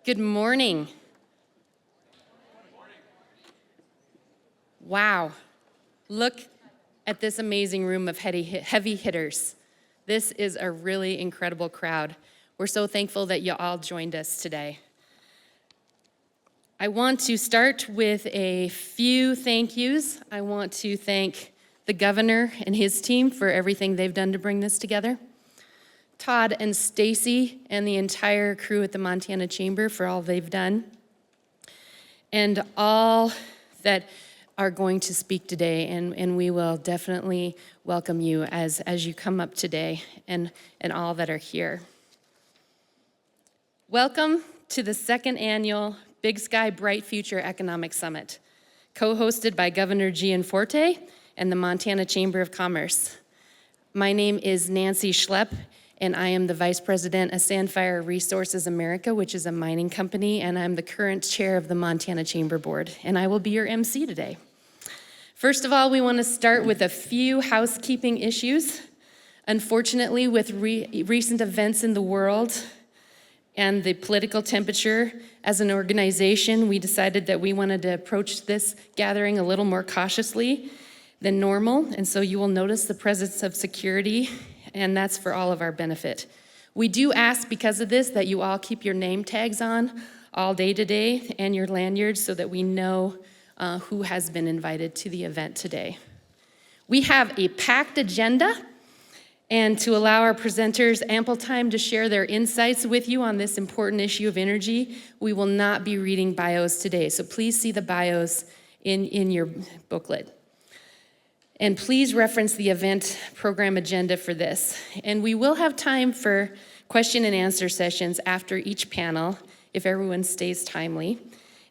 Good morning. Wow, look at this amazing room of heavy hitters. This is a really incredible crowd. We're so thankful that you all joined us today. I want to start with a few thank yous. I want to thank the governor and his team for everything they've done to bring this together. Todd and Stacy and the entire crew at the Montana Chamber for all they've done. And all that are going to speak today, and we will definitely welcome you as you come up today, and all that are here. Welcome to the second annual Big Sky Bright Future Economic Summit, co-hosted by Governor Gianforte and the Montana Chamber of Commerce. My name is Nancy Schlepp, and I am the Vice President of Sandfire Resources America, which is a mining company, and I'm the current chair of the Montana Chamber Board, and I will be your MC today. First of all, we want to start with a few housekeeping issues. Unfortunately, with recent events in the world and the political temperature, as an organization, we decided that we wanted to approach this gathering a little more cautiously than normal, and so you will notice the presence of security, and that's for all of our benefit. We do ask, because of this, that you all keep your name tags on all day today and your lanyards so that we know who has been invited to the event today. We have a packed agenda, and to allow our presenters ample time to share their insights with you on this important issue of energy, we will not be reading bios today, so please see the bios in your booklet. And please reference the event program agenda for this. And we will have time for question and answer sessions after each panel, if everyone stays timely.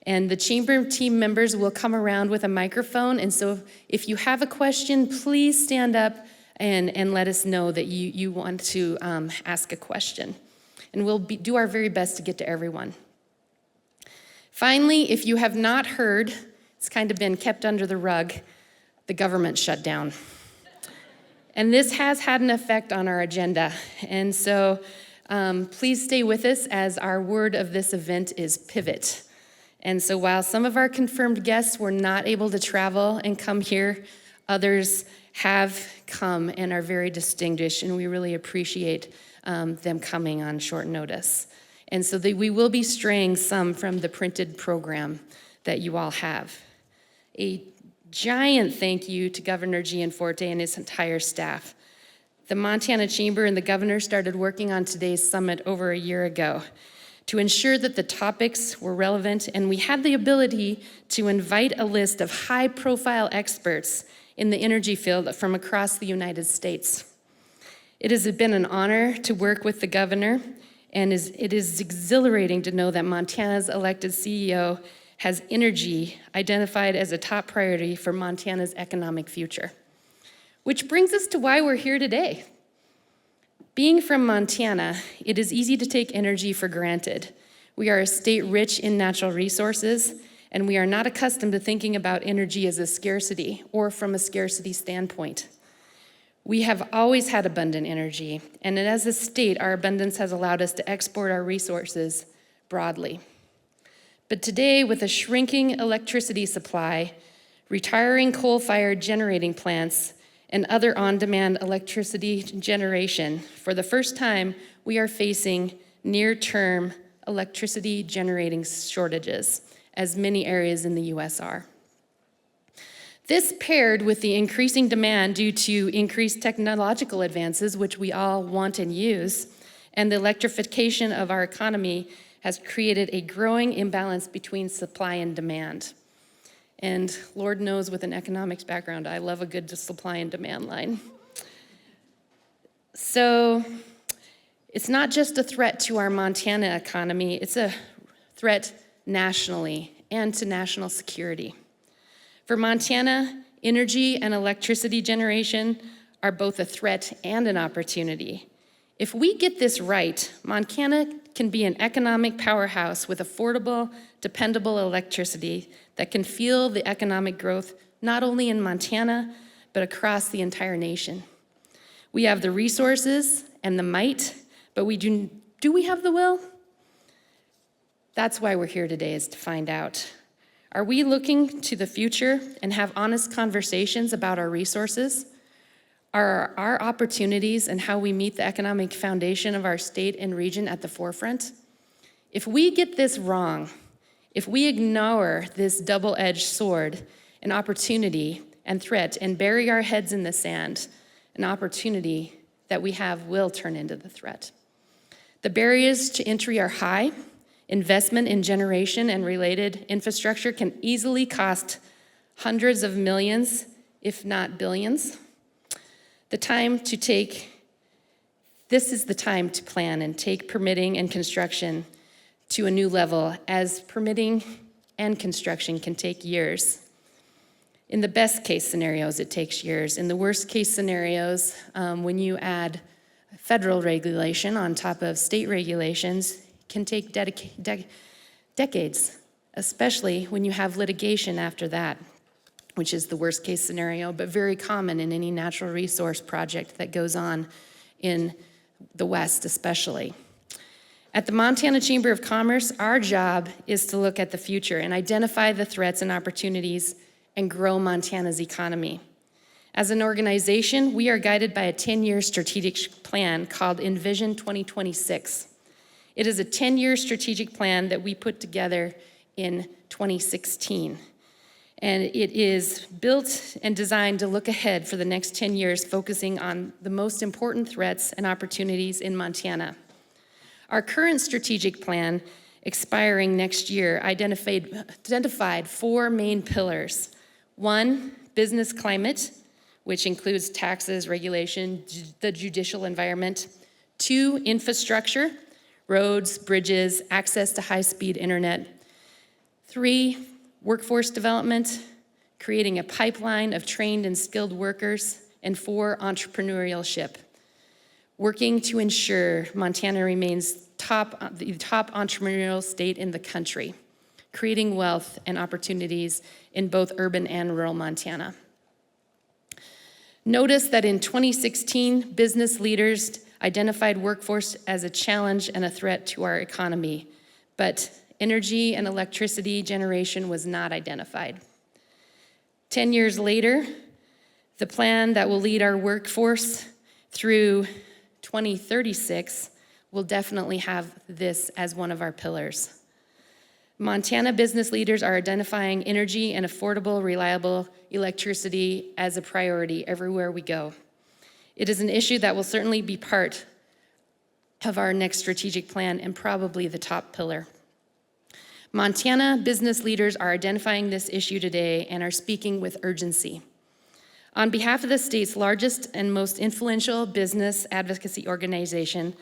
And the chamber team members will come around with a microphone, and so if you have a question, please stand up and let us know that you want to ask a question. And we'll do our very best to get to everyone. Finally, if you have not heard, it's kind of been kept under the rug, the government shut down. And this has had an effect on our agenda. And so please stay with us, as our word of this event is pivot. And so while some of our confirmed guests were not able to travel and come here, others have come and are very distinguished, and we really appreciate them coming on short notice. And so we will be straying some from the printed program that you all have. A giant thank you to Governor Gianforte and his entire staff. The Montana Chamber and the governor started working on today's summit over a year ago to ensure that the topics were relevant, and we had the ability to invite a list of high-profile experts in the energy field from across the United States. It has been an honor to work with the governor, and it is exhilarating to know that Montana's elected CEO has energy identified as a top priority for Montana's economic future. Which brings us to why we're here today. Being from Montana, it is easy to take energy for granted. We are a state rich in natural resources, and we are not accustomed to thinking about energy as a scarcity or from a scarcity standpoint. We have always had abundant energy, and as a state, our abundance has allowed us to export our resources broadly. But today, with a shrinking electricity supply, retiring coal-fired generating plants, and other on-demand electricity generation, for the first time, we are facing near-term electricity generating shortages, as many areas in the US are. This, paired with the increasing demand due to increased technological advances, which we all want and use, and the electrification of our economy, has created a growing imbalance between supply and demand. And Lord knows, with an economics background, I love a good supply and demand line. So it's not just a threat to our Montana economy, it's a threat nationally and to national security. For Montana, energy and electricity generation are both a threat and an opportunity. If we get this right, Montana can be an economic powerhouse with affordable, dependable electricity that can fuel the economic growth not only in Montana, but across the entire nation. We have the resources and the might, but do we have the will? That's why we're here today, is to find out. Are we looking to the future and have honest conversations about our resources? Are our opportunities and how we meet the economic foundation of our state and region at the forefront? If we get this wrong, if we ignore this double-edged sword, an opportunity and threat, and bury our heads in the sand, an opportunity that we have will turn into the threat. The barriers to entry are high. Investment in generation and related infrastructure can easily cost hundreds of millions, if not billions. This is the time to plan and take permitting and construction to a new level, as permitting and construction can take years. In the best case scenarios, it takes years. In the worst case scenarios, when you add federal regulation on top of state regulations, can take decades, especially when you have litigation after that, which is the worst case scenario, but very common in any natural resource project that goes on in the West especially. At the Montana Chamber of Commerce, our job is to look at the future and identify the threats and opportunities and grow Montana's economy. As an organization, we are guided by a 10-year strategic plan called Envision 2026. It is a 10-year strategic plan that we put together in 2016. And it is built and designed to look ahead for the next 10 years, focusing on the most important threats and opportunities in Montana. Our current strategic plan, expiring next year, identified 4 main pillars. 1, business climate, which includes taxes, regulation, the judicial environment. 2, infrastructure, roads, bridges, access to high-speed internet. 3, workforce development, creating a pipeline of trained and skilled workers. And 4, entrepreneurship, working to ensure Montana remains the top entrepreneurial state in the country, creating wealth and opportunities in both urban and rural Montana. Notice that in 2016, business leaders identified workforce as a challenge and a threat to our economy, but energy and electricity generation was not identified. 10 years later, the plan that will lead our workforce through 2036 will definitely have this as one of our pillars. Montana business leaders are identifying energy and affordable, reliable electricity as a priority everywhere we go. It is an issue that will certainly be part of our next strategic plan and probably the top pillar. Montana business leaders are identifying this issue today and are speaking with urgency. On behalf of the state's largest and most influential business advocacy organization,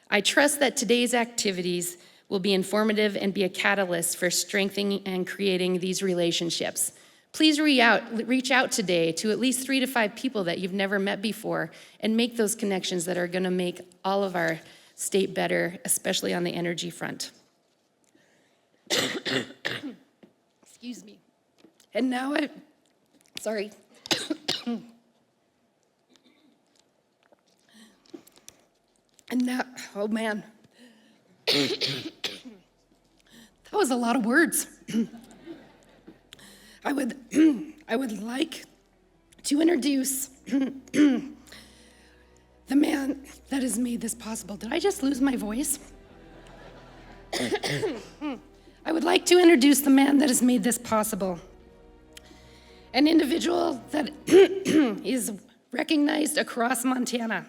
I trust that today's activities will be informative and be a catalyst for strengthening and creating these relationships. Please reach out today to at least 3 to 5 people that you've never met before and make those connections that are going to make all of our state better, especially on the energy front. Excuse me. And now sorry. And now, oh man. That was a lot of words. I would like to introduce the man that has made this possible. Did I just lose my voice? I would like to introduce the man that has made this possible. An individual that is recognized across Montana.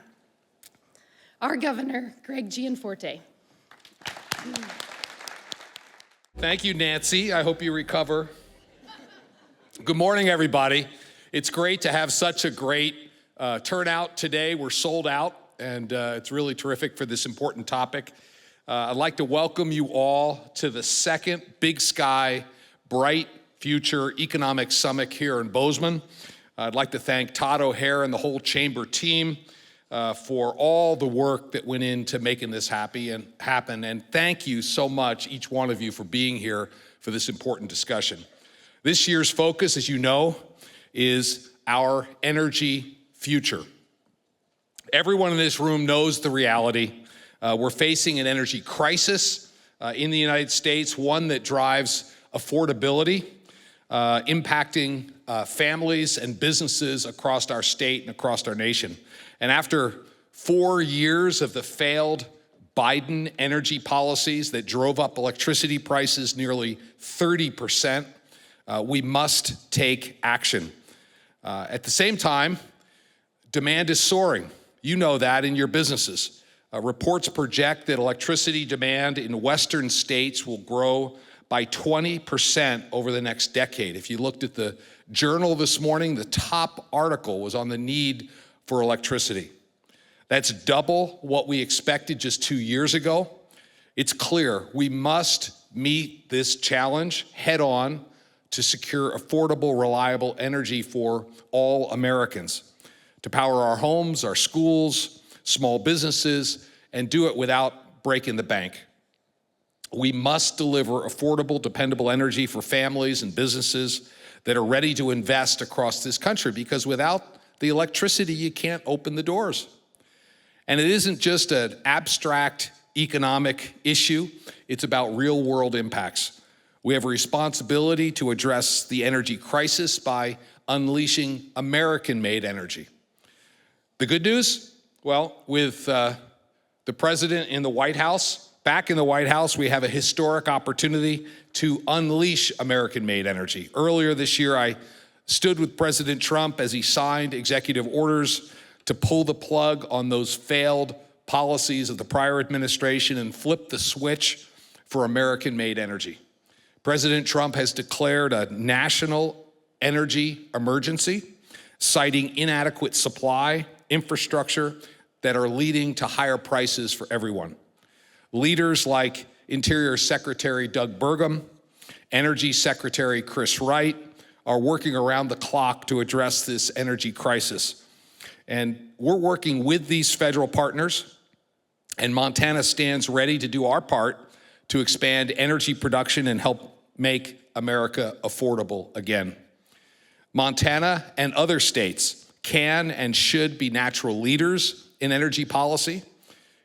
Our governor, Greg Gianforte. Thank you, Nancy. I hope you recover. Good morning, everybody. It's great to have such a great turnout today. We're sold out, and it's really terrific for this important topic. I'd like to welcome you all to the second Big Sky Bright Future Economic Summit here in Bozeman. I'd like to thank Todd O'Hare and the whole chamber team for all the work that went into making this happen. And thank you so much, each one of you, for being here for this important discussion. This year's focus, as you know, is our energy future. Everyone in this room knows the reality. We're facing an energy crisis. in the United States, one that drives affordability, impacting families and businesses across our state and across our nation. And after 4 years of the failed Biden energy policies that drove up electricity prices nearly 30%, we must take action. At the same time, demand is soaring. You know that in your businesses. Reports project that electricity demand in Western states will grow by 20% over the next decade. If you looked at the Journal this morning, the top article was on the need for electricity. That's double what we expected just 2 years ago. It's clear we must meet this challenge head on to secure affordable, reliable energy for all Americans, to power our homes, our schools, small businesses, and do it without breaking the bank. We must deliver affordable, dependable energy for families and businesses that are ready to invest across this country, because without the electricity, you can't open the doors. And it isn't just an abstract economic issue, it's about real world impacts. We have a responsibility to address the energy crisis by unleashing American-made energy. The good news? Well, with the president in the White House, back in the White House, we have a historic opportunity to unleash American-made energy. Earlier this year, I stood with President Trump as he signed executive orders to pull the plug on those failed policies of the prior administration and flip the switch for American-made energy. President Trump has declared a national energy emergency, citing inadequate supply, infrastructure that are leading to higher prices for everyone. Leaders like Interior Secretary Doug Burgum, Energy Secretary Chris Wright are working around the clock to address this energy crisis. And we're working with these federal partners, and Montana stands ready to do our part to expand energy production and help make America affordable again. Montana and other states can and should be natural leaders in energy policy.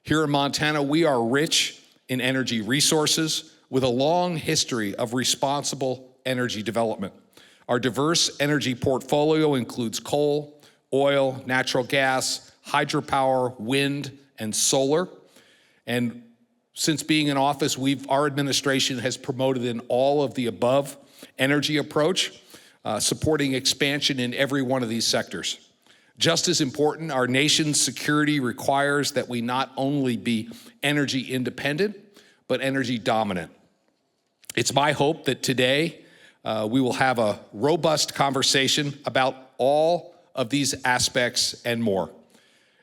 Here in Montana, we are rich in energy resources with a long history of responsible energy development. Our diverse energy portfolio includes coal, oil, natural gas, hydropower, wind, and solar. And since being in office, our administration has promoted an all of the above energy approach, supporting expansion in every one of these sectors. Just as important, our nation's security requires that we not only be energy independent, but energy dominant. It's my hope that today we will have a robust conversation about all of these aspects and more.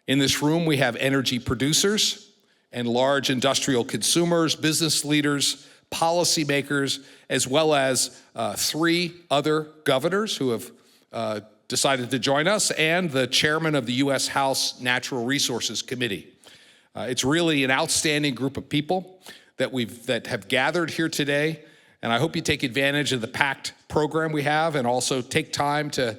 In this room, we have energy producers and large industrial consumers, business leaders, policymakers, as well as 3 other governors who have decided to join us, and the chairman of the U.S. House Natural Resources Committee. It's really an outstanding group of people that have gathered here today, and I hope you take advantage of the packed program we have and also take time to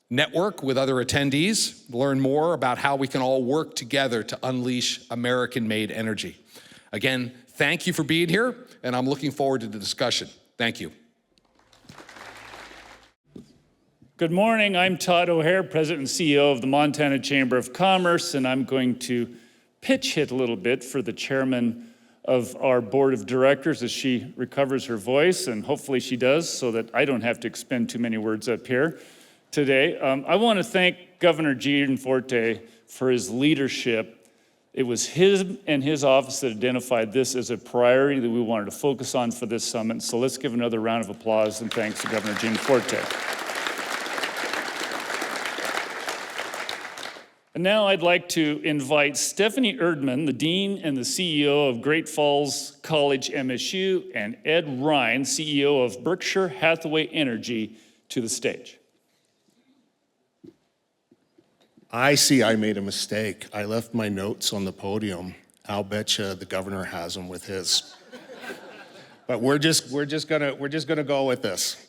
network with other attendees, learn more about how we can all work together to unleash American-made energy. Again, thank you for being here, and I'm looking forward to the discussion. Thank you. Good morning, I'm Todd O'Hare, President and CEO of the Montana Chamber of Commerce, and I'm going to pitch hit a little bit for the chairman of our board of directors as she recovers her voice, and hopefully she does, so that I don't have to expend too many words up here today. I want to thank Governor Gianforte for his leadership. It was him and his office that identified this as a priority that we wanted to focus on for this summit. So let's give another round of applause and thanks to Governor Gianforte. And now I'd like to invite Stephanie Erdman, the Dean and the CEO of Great Falls College MSU, and Ed Ryan, CEO of Berkshire Hathaway Energy, to the stage. I see I made a mistake. I left my notes on the podium. I'll bet you the governor has them with his. But we're just gonna go with this.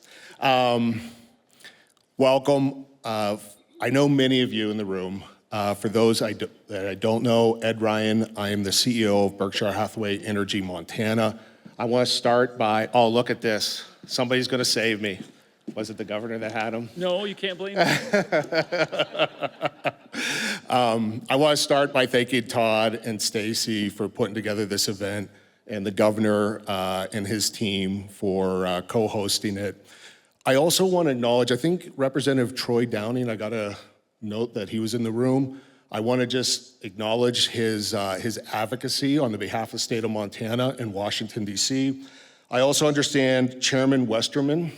Welcome. I know many of you in the room. For those that I don't know, Ed Ryan, I am the CEO of Berkshire Hathaway Energy Montana. I want to start by, oh, look at this. Somebody's going to save me. Was it the governor that had him? No, you can't blame me. I want to start by thanking Todd and Stacy for putting together this event, and the governor and his team for co-hosting it. I also want to acknowledge, I think Representative Troy Downing, I got a note that he was in the room. I want to just acknowledge his advocacy on the behalf of the state of Montana and Washington, D.C. I also understand Chairman Westerman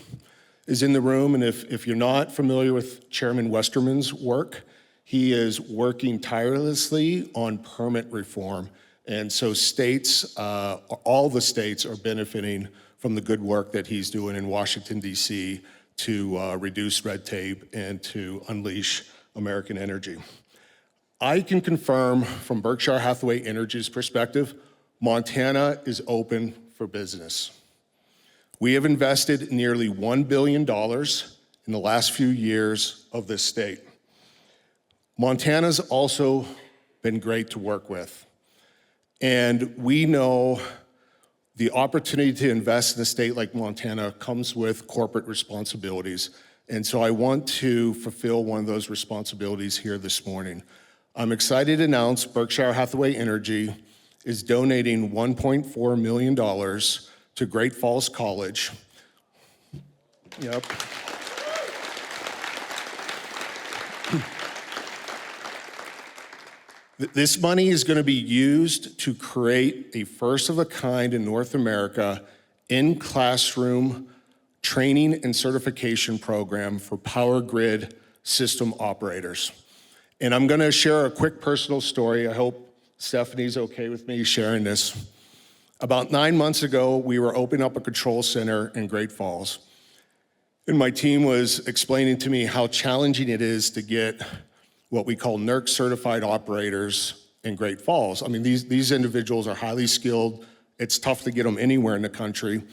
is in the room, and if you're not familiar with Chairman Westerman's work, he is working tirelessly on permit reform. And so states, all the states are benefiting from the good work that he's doing in Washington, D.C. to reduce red tape and to unleash American energy. I can confirm from Berkshire Hathaway Energy's perspective, Montana is open for business. We have invested nearly $1 billion in the last few years of this state. Montana's also been great to work with. And we know the opportunity to invest in a state like Montana comes with corporate responsibilities. And so I want to fulfill one of those responsibilities here this morning. I'm excited to announce Berkshire Hathaway Energy is donating $1.4 million to Great Falls College. Yep. This money is going to be used to create a first of a kind in North America in-classroom training and certification program for power grid system operators. And I'm going to share a quick personal story. I hope Stephanie's okay with me sharing this. About 9 months ago, we were opening up a control center in Great Falls. And my team was explaining to me how challenging it is to get what we call NERC certified operators in Great Falls. I mean, these individuals are highly skilled. It's tough to get them anywhere in the country,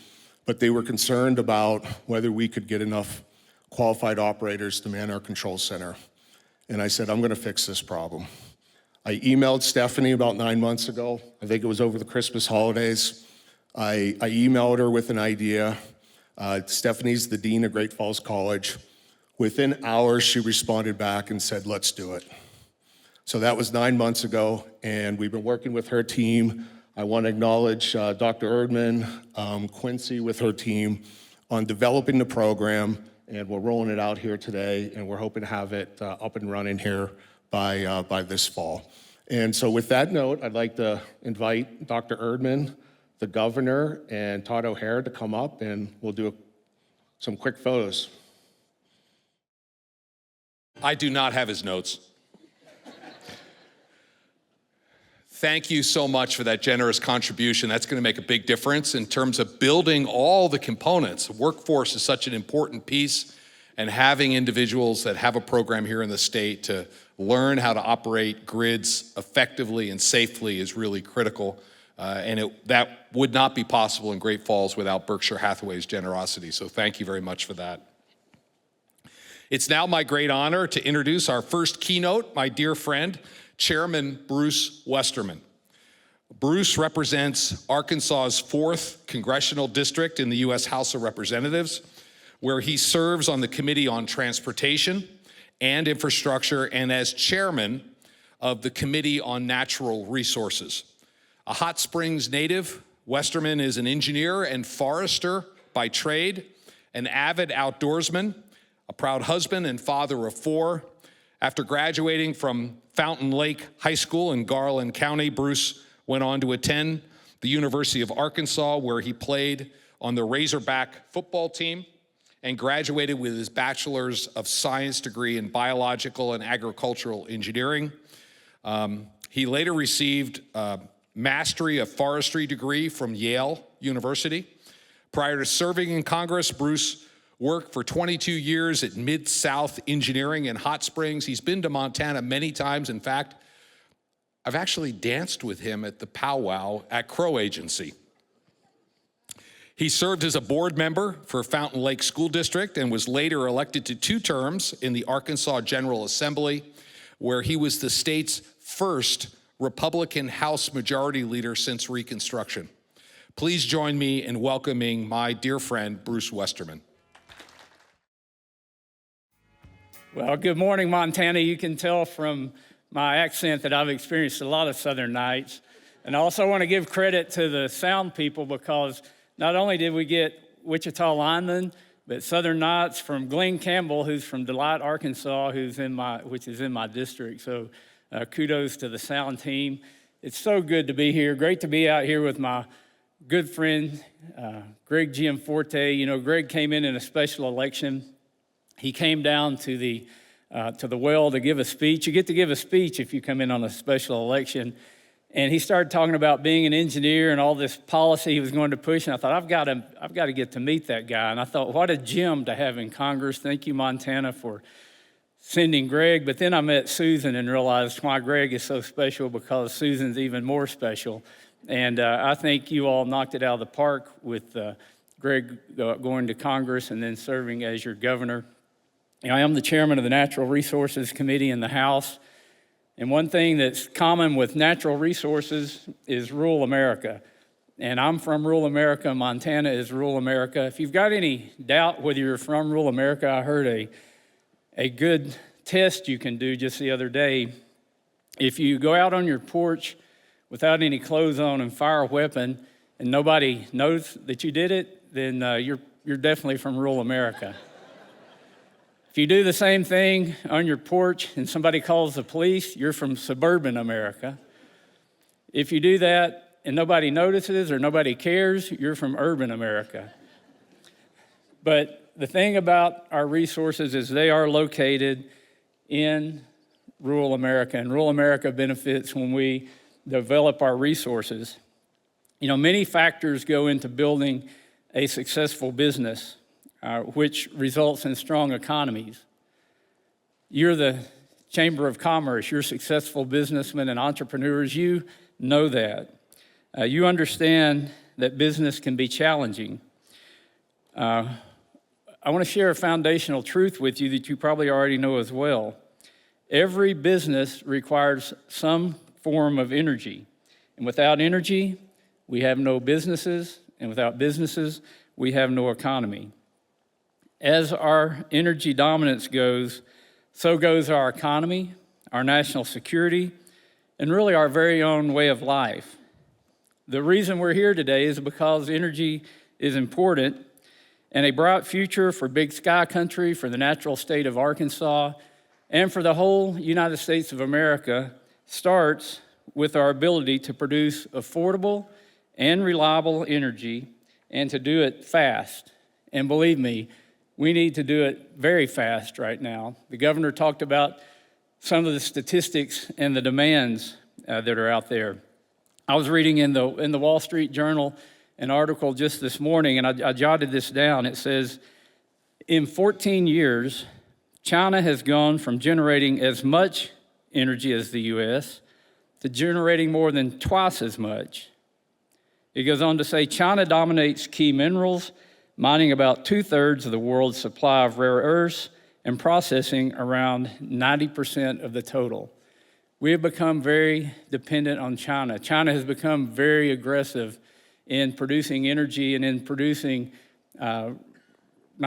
but they were concerned about whether we could get enough qualified operators to man our control center. And I said, I'm gonna fix this problem. I emailed Stephanie about 9 months ago. I think it was over the Christmas holidays. I emailed her with an idea. Stephanie's the dean of Great Falls College. Within hours, she responded back and said, let's do it. So that was 9 months ago, and we've been working with her team. I want to acknowledge Dr. Erdman, Quincy with her team on developing the program, and we're rolling it out here today, and we're hoping to have it up and running here by this fall. And so with that note, I'd like to invite Dr. Erdman, the governor, and Todd O'Hare to come up, and we'll do some quick photos. I do not have his notes. Thank you so much for that generous contribution. That's going to make a big difference in terms of building all the components. Workforce is such an important piece, and having individuals that have a program here in the state to learn how to operate grids effectively and safely is really critical. That would not be possible in Great Falls without Berkshire Hathaway's generosity. So thank you very much for that. It's now my great honor to introduce our first keynote, my dear friend, Chairman Bruce Westerman. Bruce represents Arkansas's 4th congressional district in the U.S. House of Representatives, where he serves on the Committee on Transportation and Infrastructure and as chairman of the Committee on Natural Resources. A Hot Springs native, Westerman is an engineer and forester by trade, an avid outdoorsman, a proud husband and father of 4. After graduating from Fountain Lake High School in Garland County, Bruce went on to attend the University of Arkansas, where he played on the Razorback football team and graduated with his Bachelor's of Science degree in Biological and Agricultural Engineering. He later received a Mastery of Forestry degree from Yale University. Prior to serving in Congress, Bruce worked for 22 years at Mid-South Engineering in Hot Springs. He's been to Montana many times. In fact, I've actually danced with him at the powwow at Crow Agency. He served as a board member for Fountain Lake School District and was later elected to 2 terms in the Arkansas General Assembly, where he was the state's first Republican House Majority Leader since Reconstruction. Please join me in welcoming my dear friend, Bruce Westerman. Well, good morning, Montana. You can tell from my accent that I've experienced a lot of Southern nights. And I also want to give credit to the sound people, because not only did we get Wichita linemen, but Southern Nights from Glenn Campbell, who's from Delight, Arkansas, which is in my district. So kudos to the sound team. It's so good to be here. Great to be out here with my good friend, Greg Gianforte. You know, Greg came in a special election. He came down to the well to give a speech. You get to give a speech if you come in on a special election. And he started talking about being an engineer and all this policy he was going to push. And I thought, I've got to get to meet that guy. And I thought, what a gem to have in Congress. Thank you, Montana, for sending Greg. But then I met Susan and realized why Greg is so special, because Susan's even more special. And I think you all knocked it out of the park with Greg going to Congress and then serving as your governor. You know, I am the chairman of the Natural Resources Committee in the House. And one thing that's common with natural resources is rural America. And I'm from rural America. Montana is rural America. If you've got any doubt whether you're from rural America, I heard a good test you can do just the other day. If you go out on your porch without any clothes on and fire a weapon and nobody knows that you did it, then you're definitely from rural America. If you do the same thing on your porch and somebody calls the police, you're from suburban America. If you do that and nobody notices or nobody cares, you're from urban America. But the thing about our resources is they are located in rural America, and rural America benefits when we develop our resources. You know, many factors go into building a successful business, which results in strong economies. You're the Chamber of Commerce, you're successful businessmen and entrepreneurs, you know that. You understand that business can be challenging. I want to share a foundational truth with you that you probably already know as well. Every business requires some form of energy. And without energy, we have no businesses. And without businesses, we have no economy. As our energy dominance goes, so goes our economy, our national security, and really our very own way of life. The reason we're here today is because energy is important, and a bright future for Big Sky Country, for the natural state of Arkansas, and for the whole United States of America starts with our ability to produce affordable and reliable energy, and to do it fast. And believe me, we need to do it very fast right now. The governor talked about some of the statistics and the demands that are out there. I was reading in the Wall Street Journal an article just this morning, and I jotted this down. It says, in 14 years, China has gone from generating as much energy as the U.S. to generating more than twice as much. It goes on to say, China dominates key minerals, mining about 2/3 of the world's supply of rare earths and processing around 90% of the total. We have become very dependent on China. China has become very aggressive in producing energy and in producing not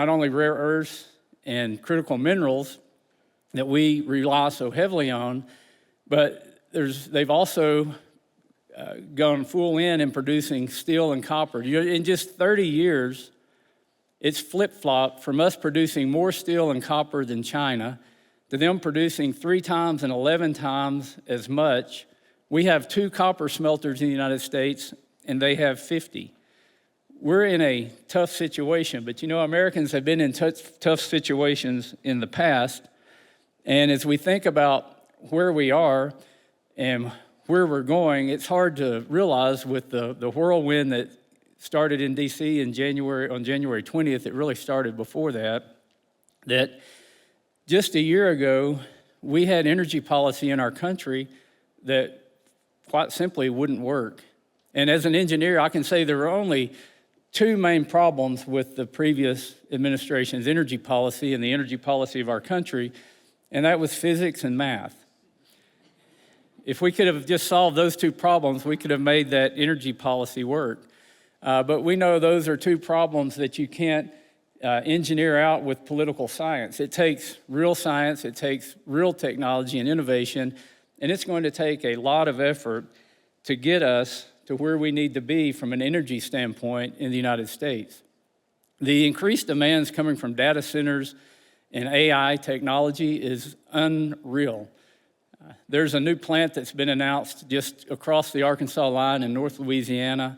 only rare earths and critical minerals that we rely so heavily on, but they've also gone full in producing steel and copper. In just 30 years, it's flip-flopped from us producing more steel and copper than China to them producing 3 times and 11 times as much. We have 2 copper smelters in the United States, and they have 50. We're in a tough situation, but you know, Americans have been in tough situations in the past, and as we think about where we are and where we're going, it's hard to realize with the whirlwind that started in D.C. on January 20th, it really started before that just a year ago, we had energy policy in our country that quite simply wouldn't work. And as an engineer, I can say there were only 2 main problems with the previous administration's energy policy and the energy policy of our country, and that was physics and math. If we could have just solved those 2 problems, we could have made that energy policy work. But we know those are two problems that you can't engineer out with political science. It takes real science, it takes real technology and innovation, and it's going to take a lot of effort to get us to where we need to be from an energy standpoint in the United States. The increased demands coming from data centers and AI technology is unreal. There's a new plant that's been announced just across the Arkansas line in North Louisiana.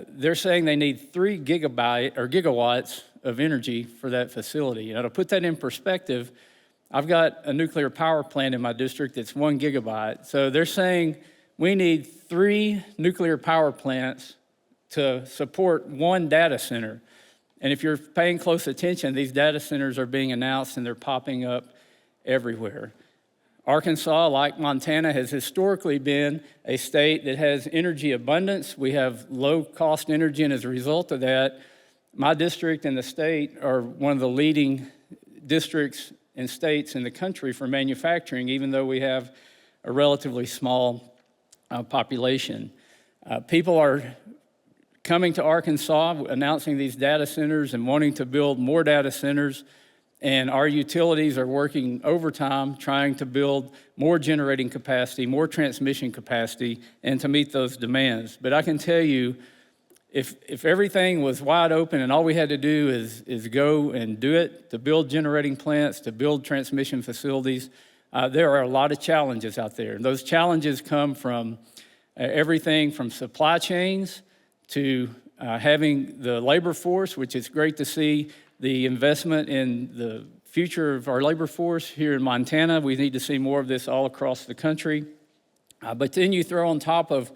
They're saying they need 3 gigawatts of energy for that facility. Now, to put that in perspective, I've got a nuclear power plant in my district that's 1 gigabyte. So they're saying we need 3 nuclear power plants to support 1 data center. And if you're paying close attention, these data centers are being announced and they're popping up everywhere. Arkansas, like Montana, has historically been a state that has energy abundance. We have low-cost energy, and as a result of that, my district and the state are one of the leading districts and states in the country for manufacturing, even though we have a relatively small population. People are coming to Arkansas, announcing these data centers and wanting to build more data centers. And our utilities are working overtime trying to build more generating capacity, more transmission capacity, and to meet those demands. But I can tell you, if everything was wide open and all we had to do is go and do it, to build generating plants, to build transmission facilities, there are a lot of challenges out there. And those challenges come from everything from supply chains to having the labor force, which is great to see the investment in the future of our labor force here in Montana. We need to see more of this all across the country. But then you throw on top of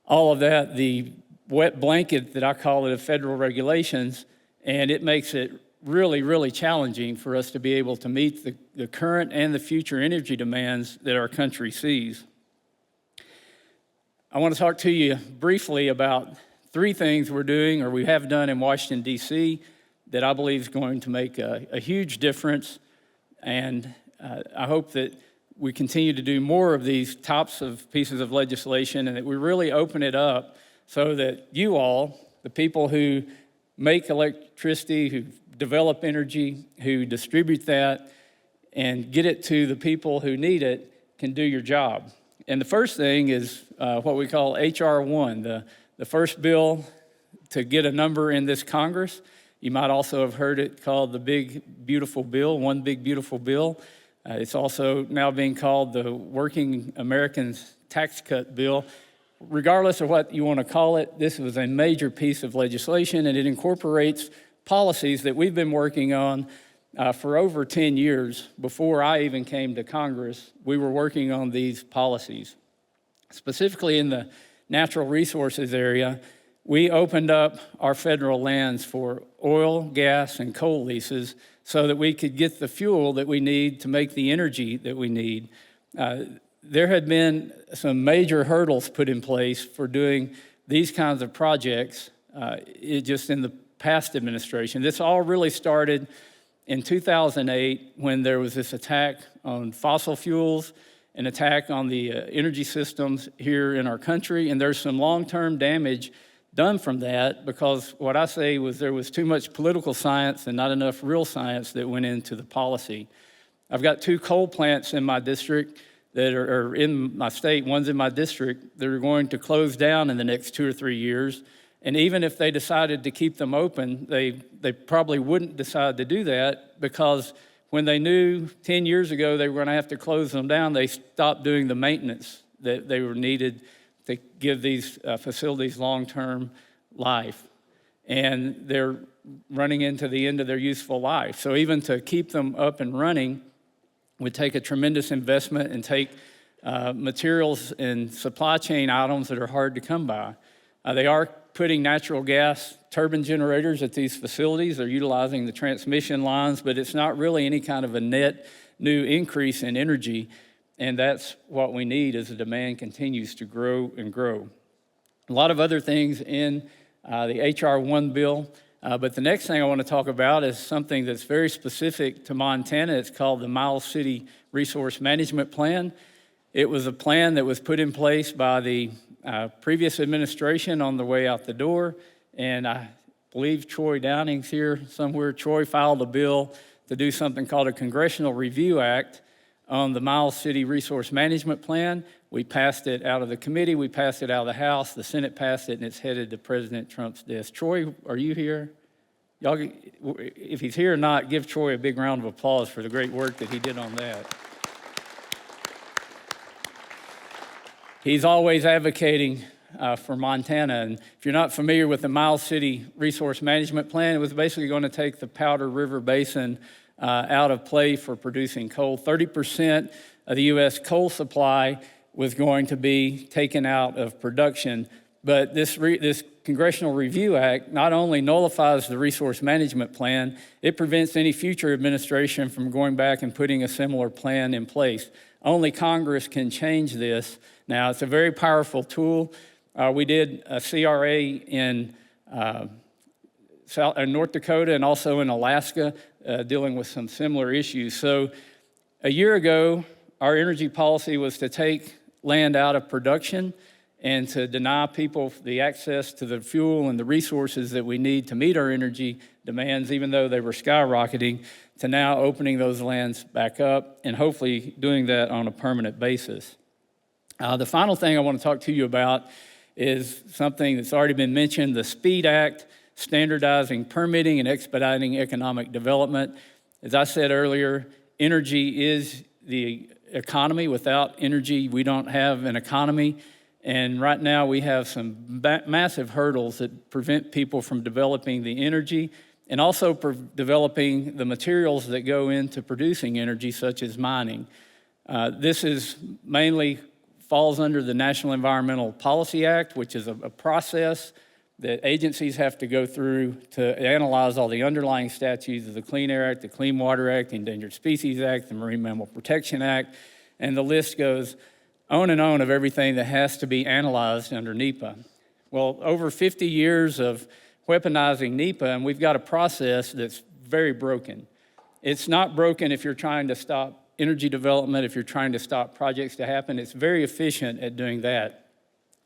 all of that the wet blanket that I call it of federal regulations, and it makes it really, really challenging for us to be able to meet the current and the future energy demands that our country sees. I want to talk to you briefly about 3 things we're doing or we have done in Washington, D.C., that I believe is going to make a huge difference. And I hope that we continue to do more of these types of pieces of legislation and that we really open it up so that you all, the people who make electricity, who develop energy, who distribute that, and get it to the people who need it, can do your job. And the first thing is what we call H.R. 1, the first bill to get a number in this Congress. You might also have heard it called the Big Beautiful Bill, One Big Beautiful Bill. It's also now being called the Working Americans Tax Cut Bill. Regardless of what you want to call it, this was a major piece of legislation, and it incorporates policies that we've been working on for over 10 years. Before I even came to Congress, we were working on these policies. Specifically in the natural resources area, we opened up our federal lands for oil, gas, and coal leases so that we could get the fuel that we need to make the energy that we need. There had been some major hurdles put in place for doing these kinds of projects just in the past administration. This all really started in 2008 when there was this attack on fossil fuels, an attack on the energy systems here in our country, and there's some long-term damage done from that because what I say was there was too much political science and not enough real science that went into the policy. I've got 2 coal plants in my district that are in my state, one's in my district, that are going to close down in the next 2 or 3 years. And even if they decided to keep them open, they probably wouldn't decide to do that because when they knew 10 years ago they were going to have to close them down, they stopped doing the maintenance that they were needed to give these facilities long-term life. And they're running into the end of their useful life. So even to keep them up and running would take a tremendous investment and take materials and supply chain items that are hard to come by. They are putting natural gas turbine generators at these facilities. They're utilizing the transmission lines, but it's not really any kind of a net new increase in energy. And that's what we need as the demand continues to grow and grow. A lot of other things in the H.R. 1 bill, but the next thing I want to talk about is something that's very specific to Montana. It's called the Miles City Resource Management Plan. It was a plan that was put in place by the previous administration on the way out the door, and I believe Troy Downing's here somewhere. Troy filed a bill to do something called a Congressional Review Act on the Miles City Resource Management Plan. We passed it out of the committee, we passed it out of the House, the Senate passed it, and it's headed to President Trump's desk. Troy, are you here? Y'all, if he's here or not, give Troy a big round of applause for the great work that he did on that. He's always advocating for Montana, and if you're not familiar with the Miles City Resource Management Plan, it was basically going to take the Powder River Basin out of play for producing coal. 30% of the U.S. coal supply was going to be taken out of production. But this Congressional Review Act not only nullifies the resource management plan, it prevents any future administration from going back and putting a similar plan in place. Only Congress can change this. Now, it's a very powerful tool. We did a CRA in North Dakota and also in Alaska dealing with some similar issues. So a year ago, our energy policy was to take land out of production and to deny people the access to the fuel and the resources that we need to meet our energy demands, even though they were skyrocketing, to now opening those lands back up and hopefully doing that on a permanent basis. The final thing I want to talk to you about is something that's already been mentioned, the SPEED Act, standardizing permitting and expediting economic development. As I said earlier, energy is the economy. Without energy, we don't have an economy. And right now we have some massive hurdles that prevent people from developing the energy and also developing the materials that go into producing energy, such as mining. This is mainly falls under the National Environmental Policy Act, which is a process that agencies have to go through to analyze all the underlying statutes of the Clean Air Act, the Clean Water Act, the Endangered Species Act, the Marine Mammal Protection Act, and the list goes on and on of everything that has to be analyzed under NEPA. Well, over 50 years of weaponizing NEPA, and we've got a process that's very broken. It's not broken if you're trying to stop energy development, if you're trying to stop projects to happen. It's very efficient at doing that.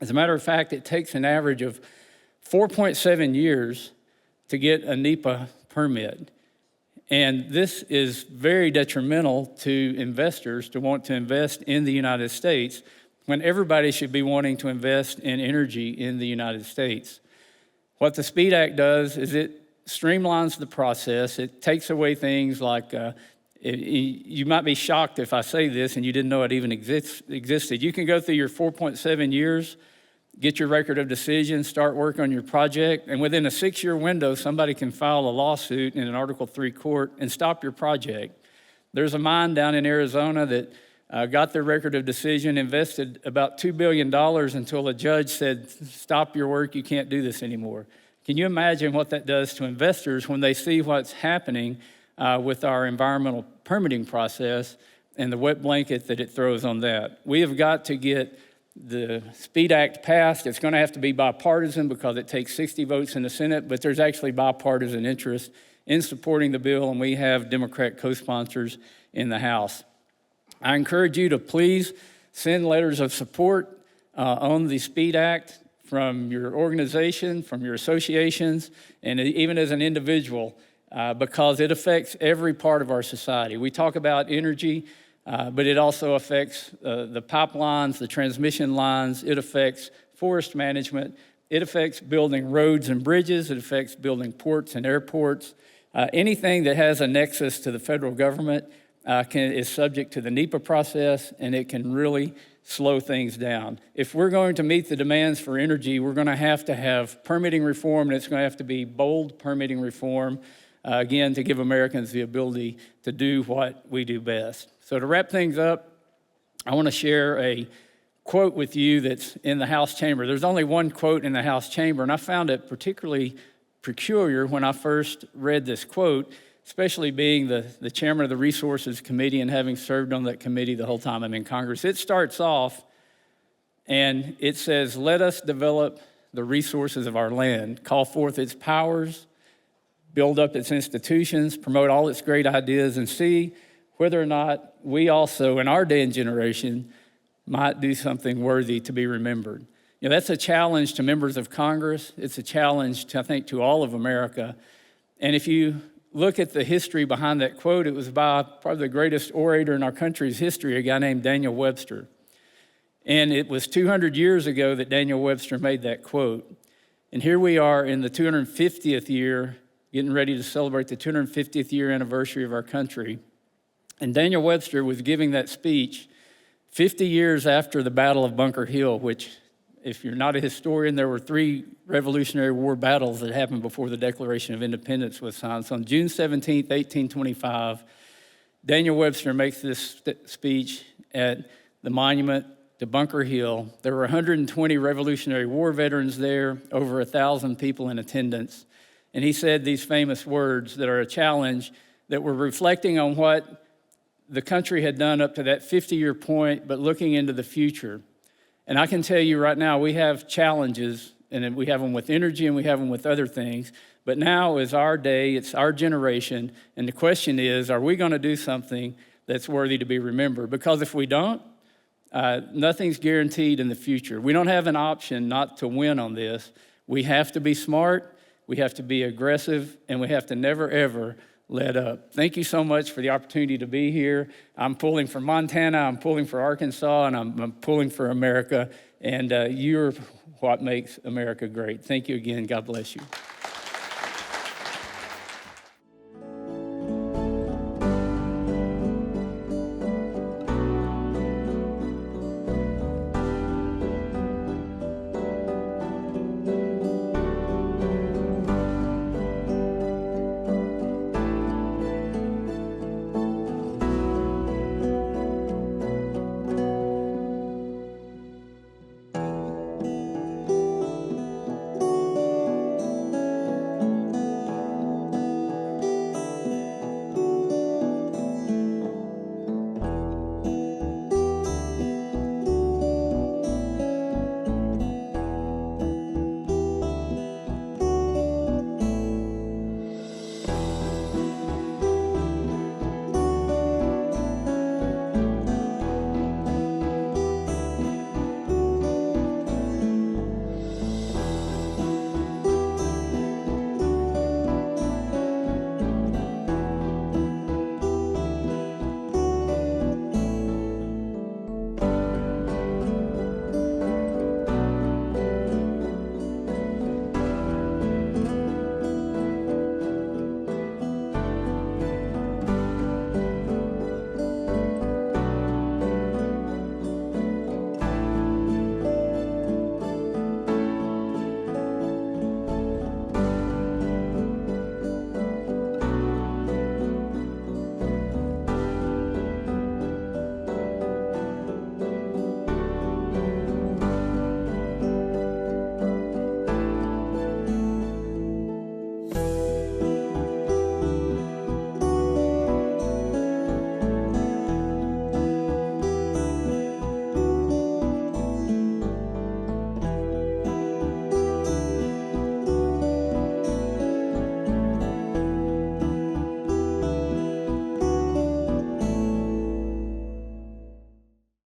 As a matter of fact, it takes an average of 4.7 years to get a NEPA permit. And this is very detrimental to investors to want to invest in the United States when everybody should be wanting to invest in energy in the United States. What the SPEED Act does is it streamlines the process. It takes away things like, you might be shocked if I say this and you didn't know it even existed. You can go through your 4.7 years, get your record of decision, start work on your project, and within a 6-year window, somebody can file a lawsuit in an Article 3 court and stop your project. There's a mine down in Arizona that got their record of decision, invested about $2 billion until a judge said, stop your work, you can't do this anymore. Can you imagine what that does to investors when they see what's happening with our environmental permitting process and the wet blanket that it throws on that? We have got to get the SPEED Act passed. It's going to have to be bipartisan because it takes 60 votes in the Senate, but there's actually bipartisan interest in supporting the bill, and we have Democrat co-sponsors in the House. I encourage you to please send letters of support on the SPEED Act from your organization, from your associations, and even as an individual, because it affects every part of our society. We talk about energy, but it also affects the pipelines, the transmission lines. It affects forest management. It affects building roads and bridges. It affects building ports and airports. Anything that has a nexus to the federal government is subject to the NEPA process, and it can really slow things down. If we're going to meet the demands for energy, we're going to have permitting reform, and it's going to have to be bold permitting reform, again, to give Americans the ability to do what we do best. So to wrap things up, I want to share a quote with you that's in the House chamber. There's only one quote in the House chamber, and I found it particularly peculiar when I first read this quote, especially being the chairman of the Resources Committee and having served on that committee the whole time I'm in Congress. It starts off, and it says, "Let us develop the resources of our land, call forth its powers, build up its institutions, promote all its great ideas, and see whether or not we also, in our day and generation, might do something worthy to be remembered." That's a challenge to members of Congress. It's a challenge, I think, to all of America. And if you look at the history behind that quote, it was by probably the greatest orator in our country's history, a guy named Daniel Webster. And it was 200 years ago that Daniel Webster made that quote. And here we are in the 250th year, getting ready to celebrate the 250th year anniversary of our country. And Daniel Webster was giving that speech 50 years after the Battle of Bunker Hill, which, if you're not a historian, there were 3 Revolutionary War battles that happened before the Declaration of Independence was signed. So on June 17th, 1825, Daniel Webster makes this speech at the monument to Bunker Hill. There were 120 Revolutionary War veterans there, over 1,000 people in attendance. And he said these famous words that are a challenge, that were reflecting on what the country had done up to that 50-year point, but looking into the future. And I can tell you right now, we have challenges, and we have them with energy and we have them with other things. But now is our day, it's our generation, and the question is, are we going to do something that's worthy to be remembered? Because if we don't, nothing's guaranteed in the future. We don't have an option not to win on this. We have to be smart, we have to be aggressive, and we have to never, ever let up. Thank you so much for the opportunity to be here. I'm pulling for Montana, I'm pulling for Arkansas, and I'm pulling for America. And you're what makes America great. Thank you again. God bless you.